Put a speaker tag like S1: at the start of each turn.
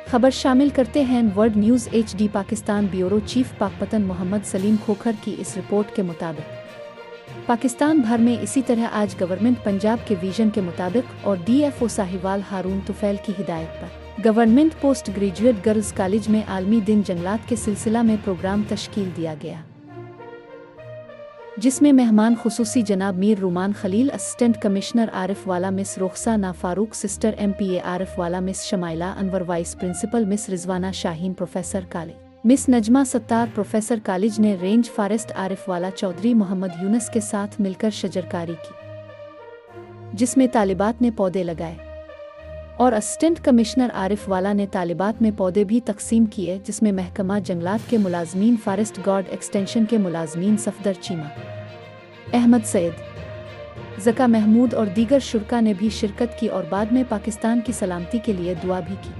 S1: खबर शामिल करते हैं world news HD। Pakistan bureau chief Pakpattan Mohammad Salim Khokhar की इस रिपोर्ट के मुताबिक पाकिस्तान भर में इसी तरह आज गवर्नमेंट पंजाब के विजन के मुताबिक और DFO साहिवाल हारून तुफैल की हिदायत पर government post graduate girls college में आलमी दिन जंगलात के सिलसिला में प्रोग्राम तश्कील दिया गया, जिसमें मेहमान खुसूसी जनाब Mir Rumaan Khalil, assistant commissioner Arifwala, miss Rukhsana Farooq, sister MPA Arifwala, miss Shumaila Anwar, vice principal miss Rizwana Shaheen, professor college miss Najma Sattar, professor college ने range forest Arifwala Chaudhry, Mohammad Yunus के साथ मिलकर शजरकारी की, जिसमें तालिबात ने पौधे लगाए और असिस्टेंट कमिश्नर आरिफ वाला ने तालिबात में पौधे भी तकसीम किए, जिसमें महकमा जंगलात के मुलाजमीन, फॉरेस्ट गार्ड एक्सटेंशन के मुलाजमीन, सफदर चीमा अहमद सैद, ज़का महमूद और दीगर शुरका ने भी शिरकत की और बाद में पाकिस्तान की सलामती के लिए दुआ भी की।